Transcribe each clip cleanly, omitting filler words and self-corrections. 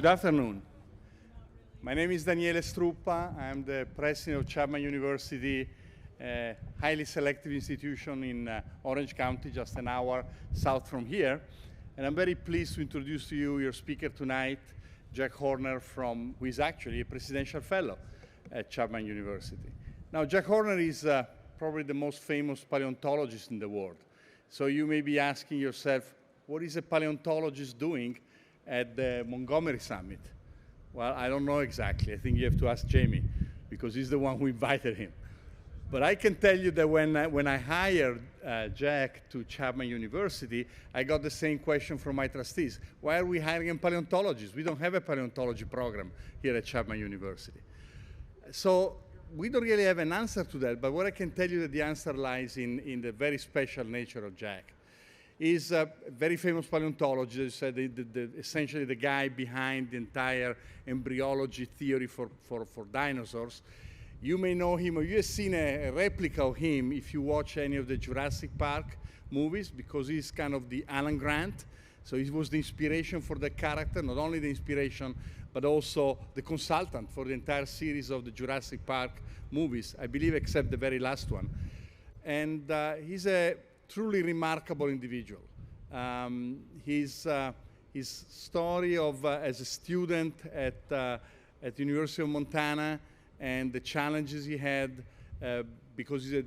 Good afternoon. My name is Daniele Struppa. I'm the president of Chapman University, a highly selective institution in Orange County, just an hour south from here. And I'm very pleased to introduce to you your speaker tonight, Jack Horner, who is actually a presidential fellow at Chapman University. Now, Jack Horner is probably the most famous paleontologist in the world. So you may be asking yourself, what is a paleontologist doing at the Montgomery Summit? Well, I don't know exactly. I think you have to ask Jamie, because he's the one who invited him. But I can tell you that when I hired Jack to Chapman University, I got the same question from my trustees. Why are we hiring a paleontologist? We don't have a paleontology program here at Chapman University. So we don't really have an answer to that, but what I can tell you that the answer lies in the very special nature of Jack. He's a very famous paleontologist, essentially the guy behind the entire embryology theory for dinosaurs. You may know him, or you have seen a replica of him if you watch any of the Jurassic Park movies, because he's kind of the Alan Grant. So he was the inspiration for the character, not only the inspiration, but also the consultant for the entire series of the Jurassic Park movies, I believe, except the very last one. And he's a truly remarkable individual. His story of as a student at the University of Montana and the challenges he had because he's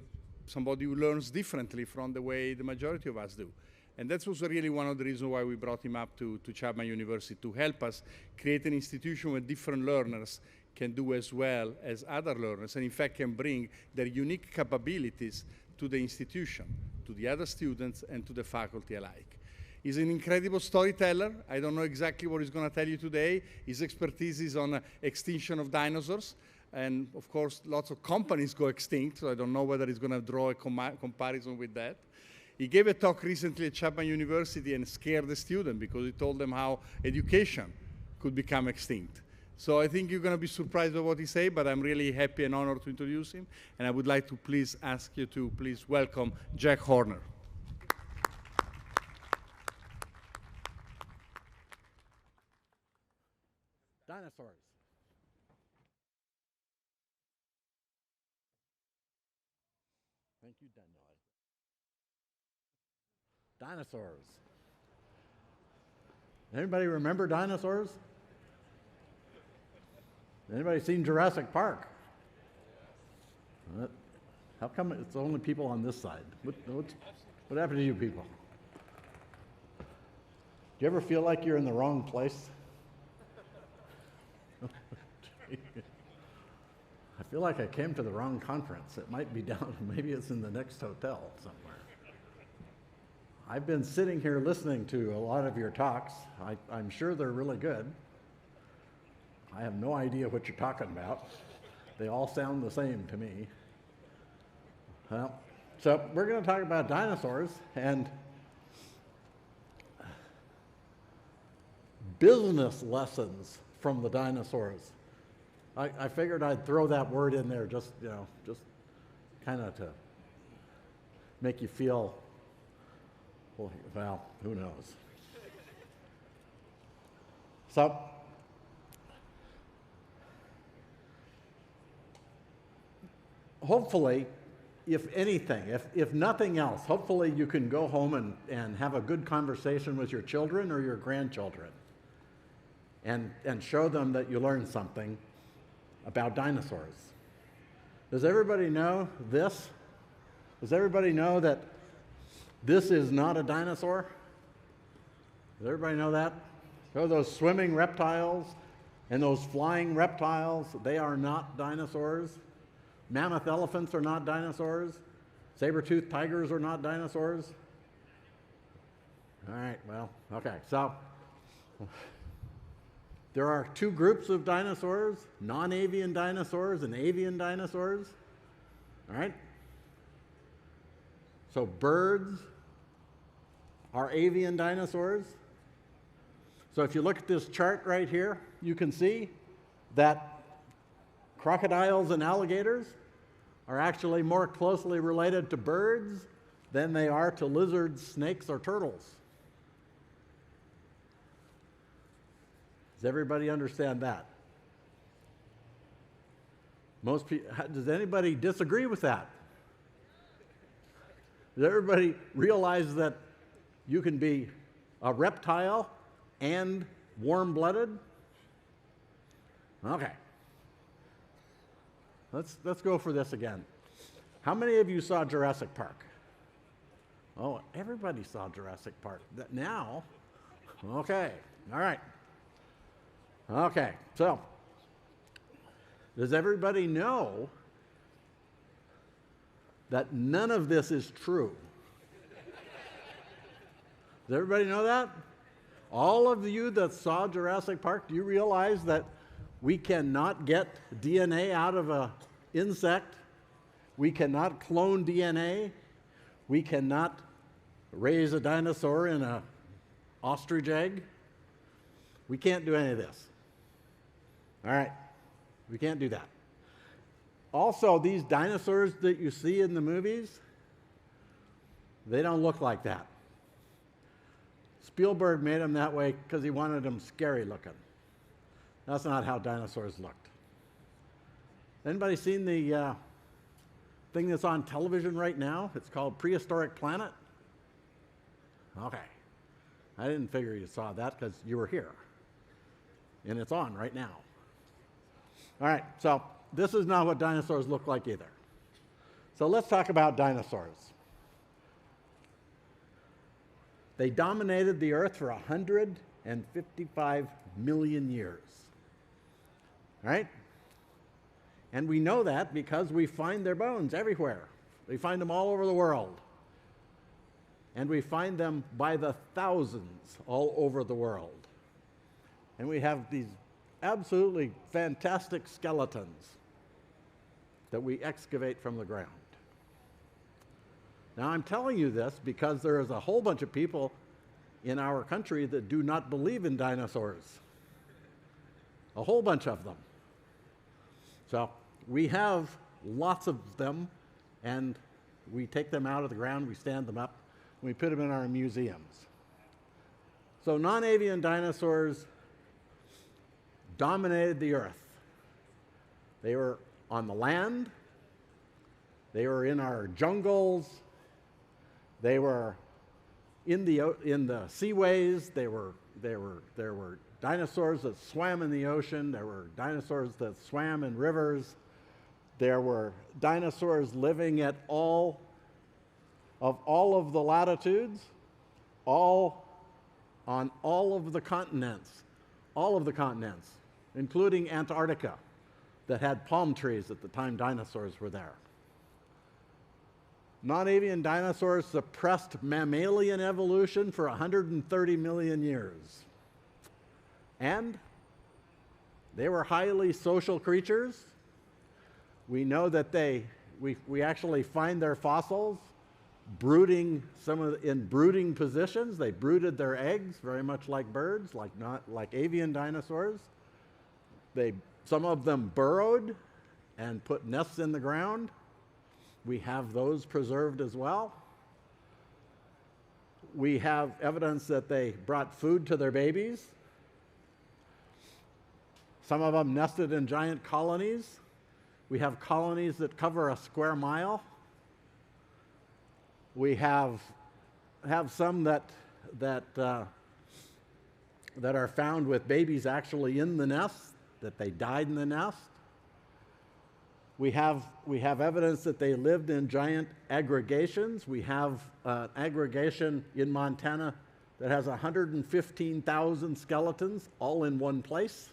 somebody who learns differently from the way the majority of us do. And that was really one of the reasons why we brought him up to Chapman University, to help us create an institution where different learners can do as well as other learners, and in fact can bring their unique capabilities to the institution, to the other students, and to the faculty alike. He's an incredible storyteller. I don't know exactly what he's going to tell you today. His expertise is on extinction of dinosaurs. And of course, lots of companies go extinct, so I don't know whether he's going to draw a comparison with that. He gave a talk recently at Chapman University and scared the student because he told them how education could become extinct. So I think you're going to be surprised by what he says, but I'm really happy and honored to introduce him. And I would like to please ask you to please welcome Jack Horner. Dinosaurs. Thank you, Daniel. Dinosaurs. Anybody remember dinosaurs? Anybody seen Jurassic Park? How come it's only people on this side? What happened to you people? Do you ever feel like you're in the wrong place? I feel like I came to the wrong conference. It might be down, maybe it's in the next hotel somewhere. I've been sitting here listening to a lot of your talks. I'm sure they're really good. I have no idea what you're talking about. They all sound the same to me. Well, so we're going to talk about dinosaurs and business lessons from the dinosaurs. I figured I'd throw that word in there just kind of to make you feel, well, who knows. So, hopefully, if anything, if nothing else, hopefully you can go home and have a good conversation with your children or your grandchildren and show them that you learned something about dinosaurs. Does everybody know this? Does everybody know that this is not a dinosaur? Does everybody know that? So those swimming reptiles and those flying reptiles, they are not dinosaurs. Mammoth elephants are not dinosaurs. Saber-toothed tigers are not dinosaurs. All right, well, okay. So there are two groups of dinosaurs, non-avian dinosaurs and avian dinosaurs. All right? So birds are avian dinosaurs. So if you look at this chart right here, you can see that crocodiles and alligators are actually more closely related to birds than they are to lizards, snakes, or turtles. Does everybody understand that? Most people, does anybody disagree with that? Does everybody realize that you can be a reptile and warm-blooded? Okay. Let's go for this again. How many of you saw Jurassic Park? Oh, everybody saw Jurassic Park. Now? Okay. All right. Okay. So, does everybody know that none of this is true? Does everybody know that? All of you that saw Jurassic Park, do you realize that we cannot get DNA out of an insect? We cannot clone DNA. We cannot raise a dinosaur in an ostrich egg. We can't do any of this. All right, we can't do that. Also, these dinosaurs that you see in the movies, they don't look like that. Spielberg made them that way because he wanted them scary looking. That's not how dinosaurs looked. Anybody seen the thing that's on television right now? It's called Prehistoric Planet. Okay. I didn't figure you saw that because you were here. And it's on right now. All right, so this is not what dinosaurs look like either. So let's talk about dinosaurs. They dominated the earth for 155 million years. All right? And we know that because we find their bones everywhere. We find them all over the world. And we find them by the thousands all over the world. And we have these absolutely fantastic skeletons that we excavate from the ground. Now, I'm telling you this because there is a whole bunch of people in our country that do not believe in dinosaurs. A whole bunch of them. So we have lots of them, and we take them out of the ground, we stand them up, and we put them in our museums. So non-avian dinosaurs dominated the earth. They were on the land, they were in our jungles, they were in the seaways, there were dinosaurs that swam in the ocean, there were dinosaurs that swam in rivers, there were dinosaurs living at all of the latitudes, on all of the continents, including Antarctica, that had palm trees at the time dinosaurs were there. Non-avian dinosaurs suppressed mammalian evolution for 130 million years. And they were highly social creatures. We know that we actually find their fossils brooding, in brooding positions. They brooded their eggs very much like birds, like avian dinosaurs. Some of them burrowed and put nests in the ground. We have those preserved as well. We have evidence that they brought food to their babies. Some of them nested in giant colonies. We have colonies that cover a square mile. We have some that are found with babies actually in the nest, that they died in the nest. We have evidence that they lived in giant aggregations. We have an aggregation in Montana that has 115,000 skeletons all in one place.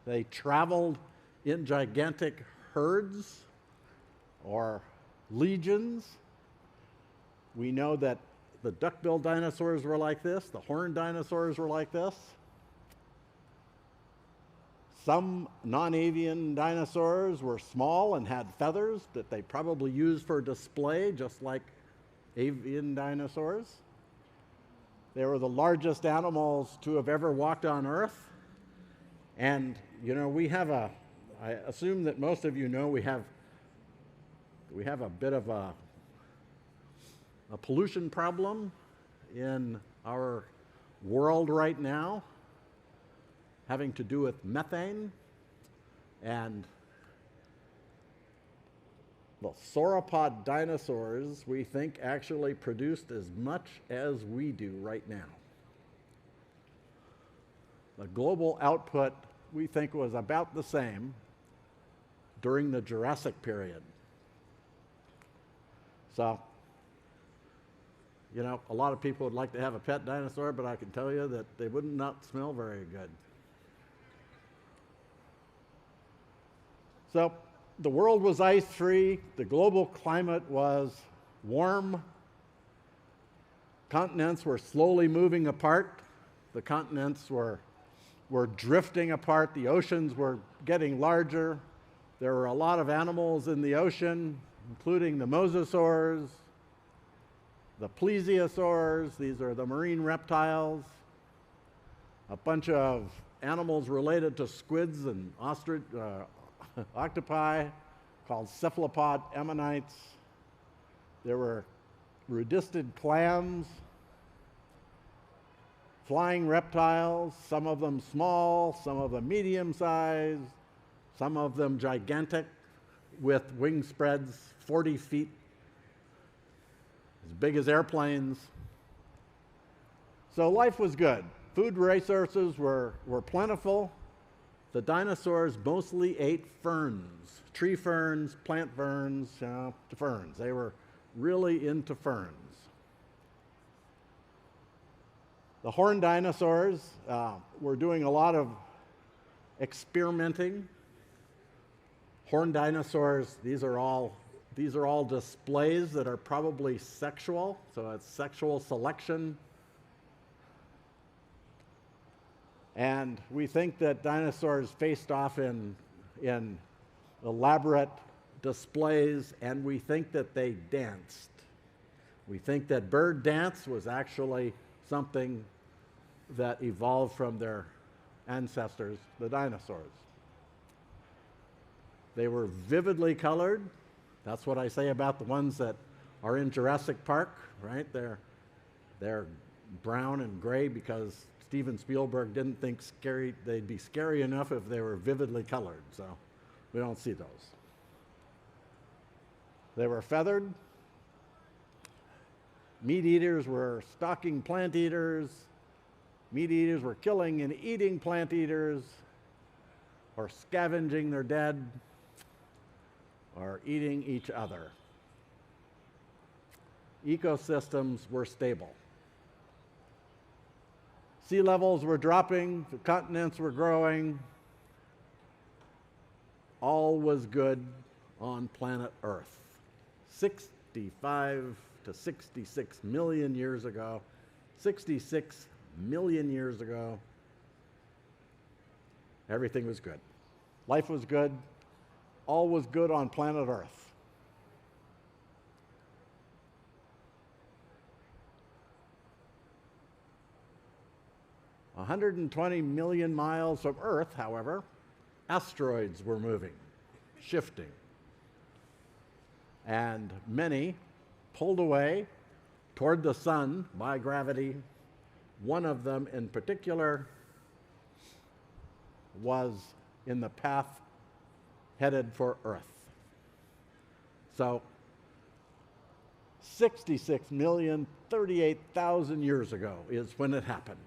They traveled in gigantic herds or legions. We know that the duck-billed dinosaurs were like this, the horned dinosaurs were like this. Some non-avian dinosaurs were small and had feathers that they probably used for display, just like avian dinosaurs. They were the largest animals to have ever walked on Earth. And, you know, I assume that most of you know we have a bit of a pollution problem in our world right now, having to do with methane, and the sauropod dinosaurs, we think, actually produced as much as we do right now. The global output, we think, was about the same during the Jurassic period. So, you know, a lot of people would like to have a pet dinosaur, but I can tell you that they would not smell very good. So, the world was ice-free, the global climate was warm, continents were slowly moving apart, the continents were drifting apart, the oceans were getting larger, there were a lot of animals in the ocean, including the mosasaurs, the plesiosaurs, these are the marine reptiles, a bunch of animals related to squids and octopi called cephalopod ammonites. There were rudisted clams, flying reptiles, some of them small, some of them medium-sized, some of them gigantic with wing spreads 40 feet, as big as airplanes. So life was good. Food resources were plentiful. The dinosaurs mostly ate ferns, tree ferns, plant ferns, ferns. They were really into ferns. The horned dinosaurs were doing a lot of experimenting. Horned dinosaurs, these are all displays that are probably sexual, so it's sexual selection. And we think that dinosaurs faced off in elaborate displays, and we think that they danced. We think that bird dance was actually something that evolved from their ancestors, the dinosaurs. They were vividly colored. That's what I say about the ones that are in Jurassic Park, right? They're brown and gray because Steven Spielberg didn't think they'd be scary enough if they were vividly colored, so we don't see those. They were feathered. Meat eaters were stalking plant eaters. Meat eaters were killing and eating plant eaters, or scavenging their dead, or eating each other. Ecosystems were stable. Sea levels were dropping, the continents were growing. All was good on planet Earth. 65 to 66 million years ago, 66 million years ago, everything was good. Life was good. All was good on planet Earth. $120 million miles from Earth, however, asteroids were moving, shifting. And many pulled away toward the sun by gravity. One of them in particular was in the path headed for Earth. So 66,038,000 years ago is when it happened.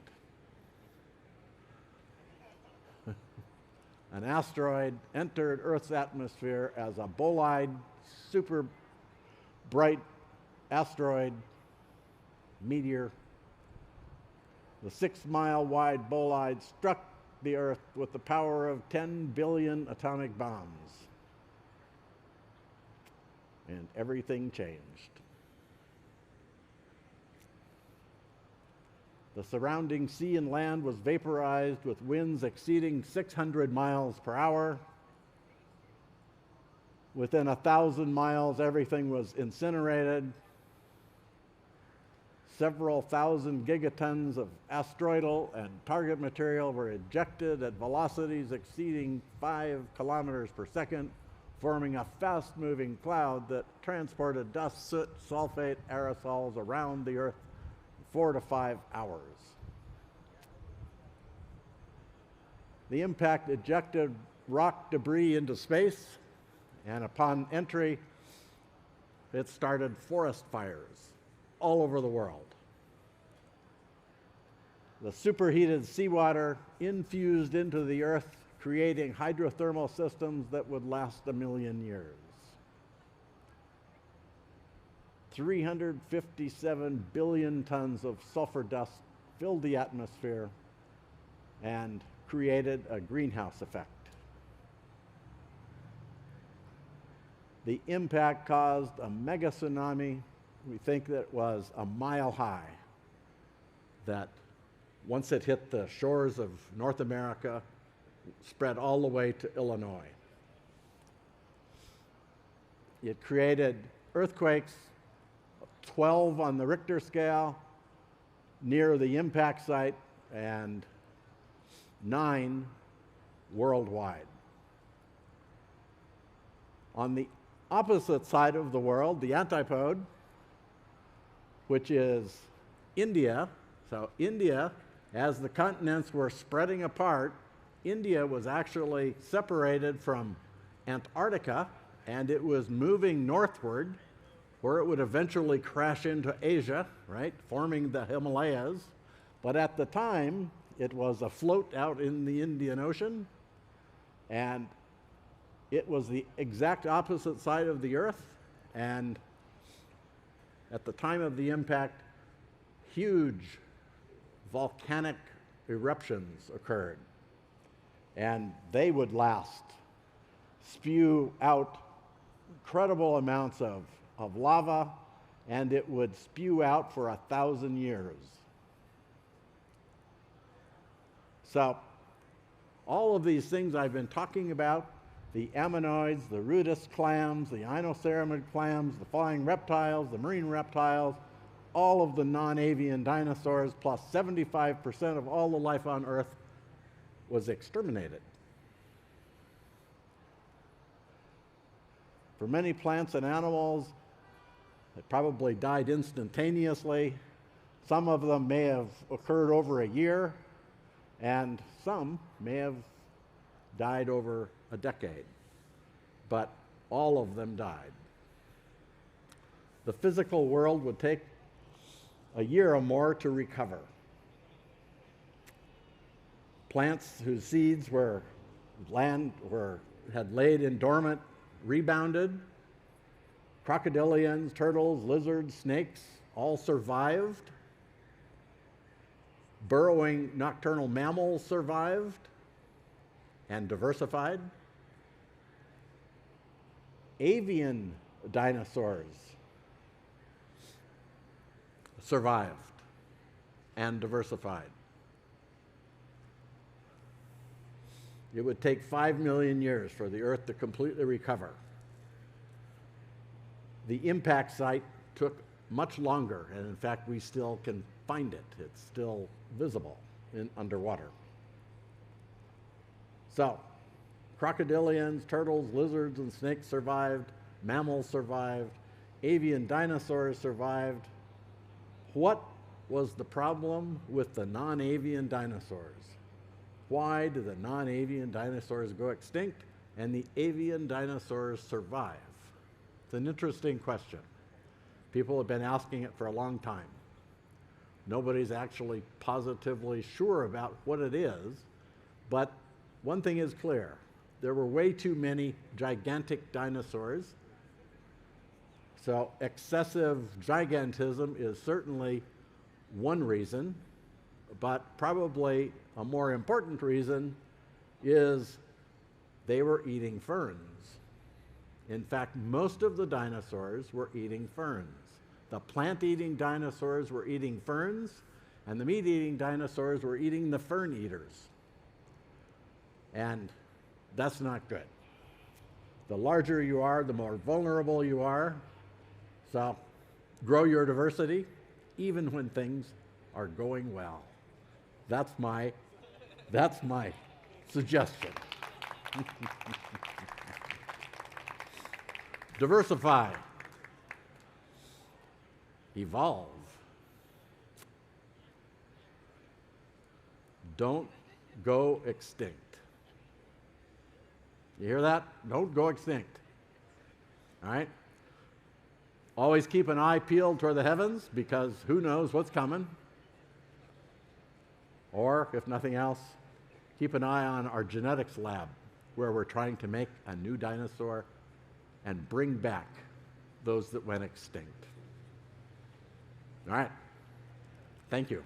An asteroid entered Earth's atmosphere as a bolide, super bright asteroid meteor. The 6-mile wide bolide struck the Earth with the power of 10 billion atomic bombs. And everything changed. The surrounding sea and land was vaporized with winds exceeding 600 miles per hour. Within 1,000 miles, everything was incinerated. Several thousand gigatons of asteroidal and target material were ejected at velocities exceeding 5 kilometers per second, forming a fast-moving cloud that transported dust, soot, sulfate, aerosols around the Earth in 4 to 5 hours. The impact ejected rock debris into space, and upon entry, it started forest fires all over the world. The superheated seawater infused into the earth, creating hydrothermal systems that would last 1 million years. 357 billion tons of sulfur dust filled the atmosphere and created a greenhouse effect. The impact caused a mega tsunami. We think that it was a mile high, that once it hit the shores of North America, spread all the way to Illinois. It created earthquakes, 12 on the Richter scale near the impact site, and 9 worldwide. On the opposite side of the world, the antipode, which is India. So India, as the continents were spreading apart, India was actually separated from Antarctica, and it was moving northward, where it would eventually crash into Asia, right, forming the Himalayas. But at the time, it was afloat out in the Indian Ocean, and it was the exact opposite side of the Earth, and at the time of the impact, huge volcanic eruptions occurred, and they would last, spew out incredible amounts of lava, and it would spew out for 1,000 years. So all of these things I've been talking about, the ammonoids, the rudous clams, the inoceramid clams, the flying reptiles, the marine reptiles, all of the non-avian dinosaurs, plus 75% of all the life on Earth was exterminated. For many plants and animals, it probably died instantaneously. Some of them may have occurred over a year, and some may have died over a decade, but all of them died. The physical world would take a year or more to recover. Plants whose seeds had laid in dormant rebounded. Crocodilians, turtles, lizards, snakes all survived. Burrowing nocturnal mammals survived and diversified. Avian dinosaurs survived and diversified. It would take 5 million years for the Earth to completely recover. The impact site took much longer, and in fact, we still can find it. It's still visible underwater. So, crocodilians, turtles, lizards, and snakes survived. Mammals survived. Avian dinosaurs survived. What was the problem with the non-avian dinosaurs? Why did the non-avian dinosaurs go extinct and the avian dinosaurs survive? It's an interesting question. People have been asking it for a long time. Nobody's actually positively sure about what it is, but one thing is clear. There were way too many gigantic dinosaurs, so excessive gigantism is certainly one reason, but probably a more important reason is they were eating ferns. In fact, most of the dinosaurs were eating ferns. The plant-eating dinosaurs were eating ferns, and the meat-eating dinosaurs were eating the fern eaters. And that's not good. The larger you are, the more vulnerable you are. So grow your diversity, even when things are going well. That's my suggestion. Diversify. Evolve. Don't go extinct. You hear that? Don't go extinct. All right? Always keep an eye peeled toward the heavens, because who knows what's coming. Or, if nothing else, keep an eye on our genetics lab, where we're trying to make a new dinosaur and bring back those that went extinct. All right. Thank you.